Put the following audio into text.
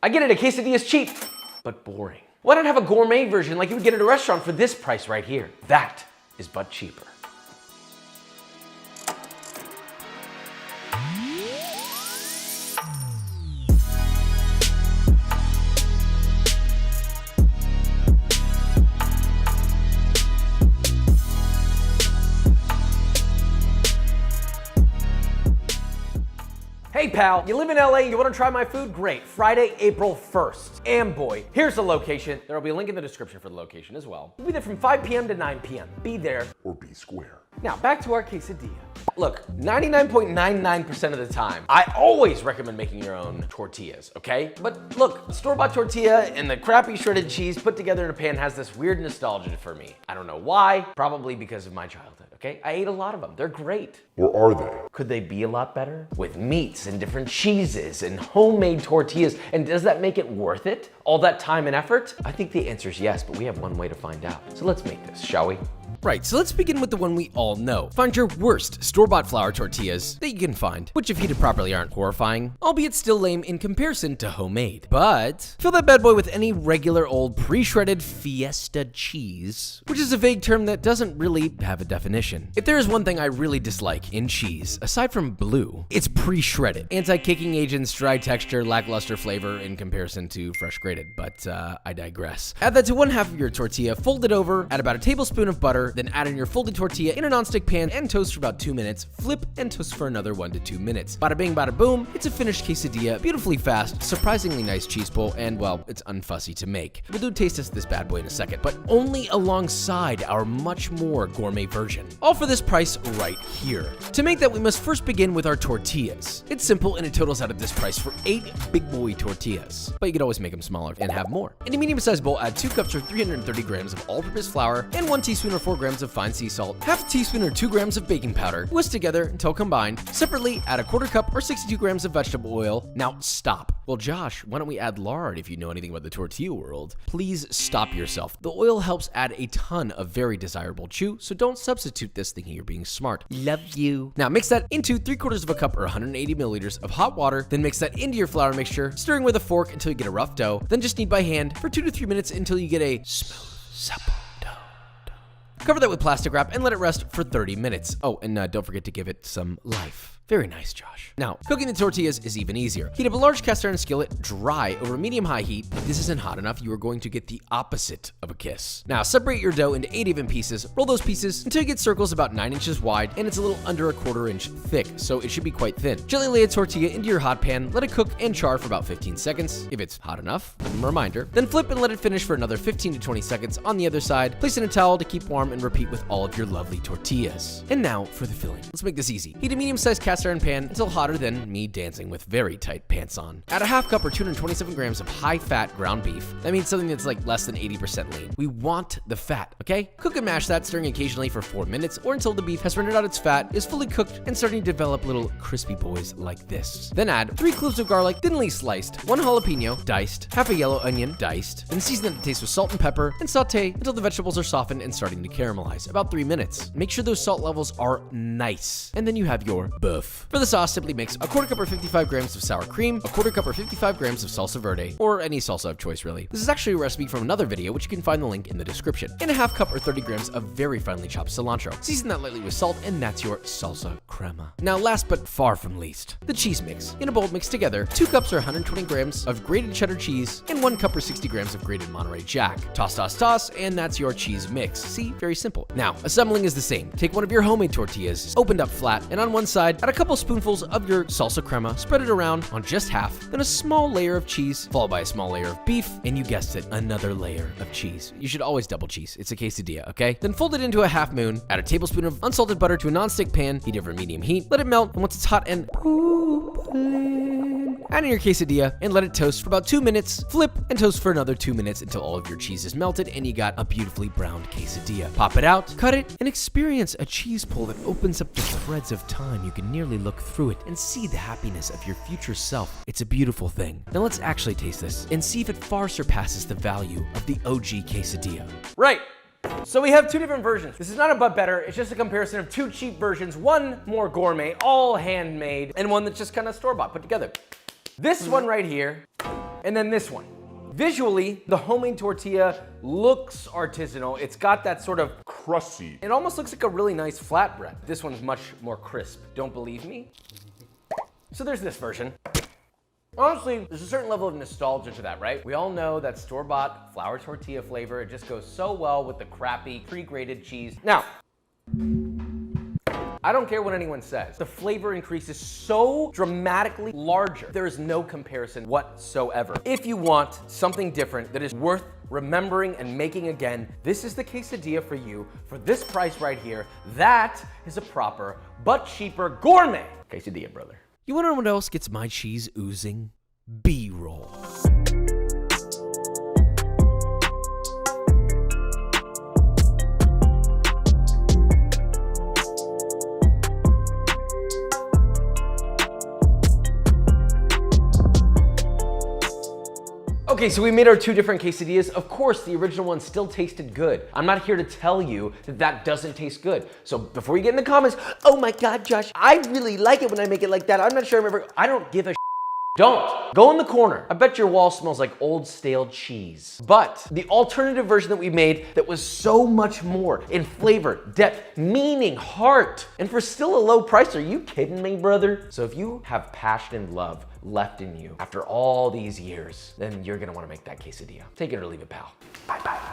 I get it, a quesadilla is cheap, but boring. Why not have a gourmet version like you would get at a restaurant for this price right here? That is but cheaper. Hey pal, you live in LA and you want to try my food? Great. Friday, April 1st. And boy, here's the location. There will be a link in the description for the location as well. We'll be there from 5 p.m. to 9 p.m. Be there or be square. Now, back to our quesadilla. Look, 99.99% of the time, I always recommend making your own tortillas, okay? But look, store-bought tortilla and the crappy shredded cheese put together in a pan has this weird nostalgia for me. I don't know why, probably because of my childhood, okay? I ate a lot of them, they're great. Or are they? Could they be a lot better? With meats and different cheeses and homemade tortillas, and does that make it worth it? All that time and effort? I think the answer is yes, but we have one way to find out. So let's make this, shall we? Right, so let's begin with the one we all know. Find your worst store-bought flour tortillas that you can find, which if heated properly aren't horrifying, albeit still lame in comparison to homemade. But fill that bad boy with any regular old pre-shredded Fiesta cheese, which is a vague term that doesn't really have a definition. If there is one thing I really dislike in cheese, aside from blue, it's pre-shredded. Anti-caking agents, dry texture, lackluster flavor in comparison to fresh grated, but I digress. Add that to one half of your tortilla, fold it over, add about a tablespoon of butter, then add in your folded tortilla in a nonstick pan and toast for about 2 minutes, flip and toast for another 1 to 2 minutes. Bada bing, bada boom, it's a finished quesadilla, beautifully fast, surprisingly nice cheese pull, and well, it's unfussy to make. We'll do taste test this bad boy in a second, but only alongside our much more gourmet version. All for this price right here. To make that, we must first begin with our tortillas. It's simple and it totals out at this price for 8 big boy tortillas, but you could always make them smaller and have more. In a medium-sized bowl, add 2 cups or 330 grams of all-purpose flour and 1 teaspoon or 4 grams of fine sea salt, half a teaspoon or 2 grams of baking powder, whisk together until combined. Separately, add a 1/4 cup or 62 grams of vegetable oil. Now stop. Well, Josh, why don't we add lard if you know anything about the tortilla world? Please stop yourself. The oil helps add a ton of very desirable chew, so don't substitute this thinking you're being smart. Love you. Now mix that into 3/4 cup or 180 milliliters of hot water, then mix that into your flour mixture, stirring with a fork until you get a rough dough, then just knead by hand for 2 to 3 minutes until you get a smooth, supple dough. Cover that with plastic wrap and let it rest for 30 minutes. Oh, and don't forget to give it some life. Very nice, Josh. Now, cooking the tortillas is even easier. Heat up a large cast iron skillet dry over medium-high heat. If this isn't hot enough, you are going to get the opposite of a kiss. Now, separate your dough into 8 even pieces. Roll those pieces until you get circles about 9 inches wide, and it's a little under a 1/4 inch thick, so it should be quite thin. Gently lay a tortilla into your hot pan, let it cook and char for about 15 seconds, if it's hot enough, give them a reminder. Then flip and let it finish for another 15 to 20 seconds on the other side. Place in a towel to keep warm and repeat with all of your lovely tortillas. And now for the filling. Let's make this easy. Heat a medium-sized cast iron pan until hotter than me dancing with very tight pants on. Add a 1/2 cup or 227 grams of high-fat ground beef. That means something that's like less than 80% lean. We want the fat, okay? Cook and mash that, stirring occasionally for 4 minutes or until the beef has rendered out its fat, is fully cooked, and starting to develop little crispy boys like this. Then add 3 cloves of garlic, thinly sliced, 1 jalapeno, diced, half a yellow onion, diced, then season it to taste with salt and pepper, and saute until the vegetables are softened and starting to caramelize, about 3 minutes. Make sure those salt levels are nice, and then you have your boeuf. For the sauce, simply mix a 1/4 cup or 55 grams of sour cream, a 1/4 cup or 55 grams of salsa verde, or any salsa of choice really. This is actually a recipe from another video, which you can find the link in the description. And a 1/2 cup or 30 grams of very finely chopped cilantro. Season that lightly with salt, and that's your salsa crema. Now last but far from least, the cheese mix. In a bowl, mix together 2 cups or 120 grams of grated cheddar cheese and 1 cup or 60 grams of grated Monterey Jack. Toss, toss, toss, and that's your cheese mix. See, very simple. Now, assembling is the same. Take one of your homemade tortillas, opened up flat, and on one side, add a couple spoonfuls of your salsa crema, spread it around on just half, then a small layer of cheese, followed by a small layer of beef, and you guessed it, another layer of cheese. You should always double cheese. It's a quesadilla, okay? Then fold it into a half moon, add a tablespoon of unsalted butter to a non-stick pan, heat over medium heat, let it melt, and once it's hot and add in your quesadilla and let it toast for about 2 minutes, flip and toast for another 2 minutes until all of your cheese is melted and you got a beautifully browned quesadilla. Pop it out, cut it, and experience a cheese pull that opens up the threads of time. You can nearly look through it and see the happiness of your future self. It's a beautiful thing. Now let's actually taste this and see if it far surpasses the value of the OG quesadilla. Right. So we have 2 different versions. This is not a but better, it's just a comparison of 2 cheap versions, one more gourmet, all handmade, and one that's just kind of store-bought, put together. This one right here And then this one. Visually, the homemade tortilla looks artisanal. It's got that sort of Crusty. it almost looks like a really nice flatbread. This one's much more crisp. Don't believe me? So there's this version. Honestly, there's a certain level of nostalgia to that, right? We all know that store-bought flour tortilla flavor. It just goes so well with the crappy pre-grated cheese. Now, I don't care what anyone says. The flavor increase is so dramatically larger. There is no comparison whatsoever. If you want something different that is worth remembering and making again, this is the quesadilla for you for this price right here. That is a proper but cheaper gourmet quesadilla, brother. You wanna know what else gets my cheese oozing? B-roll. Okay, so we made our two different quesadillas. Of course, the original one still tasted good. I'm not here to tell you that that doesn't taste good. So before you get in the comments, oh my God, Josh, I really like it when I make it like that. I'm not sure I don't give a Don't. Go in the corner. I bet your wall smells like old stale cheese. But the alternative version that we made that was so much more in flavor, depth, meaning, heart, and for still a low price, are you kidding me, brother? So if you have passion and love left in you after all these years, then you're gonna wanna make that quesadilla. Take it or leave it, pal. Bye-bye.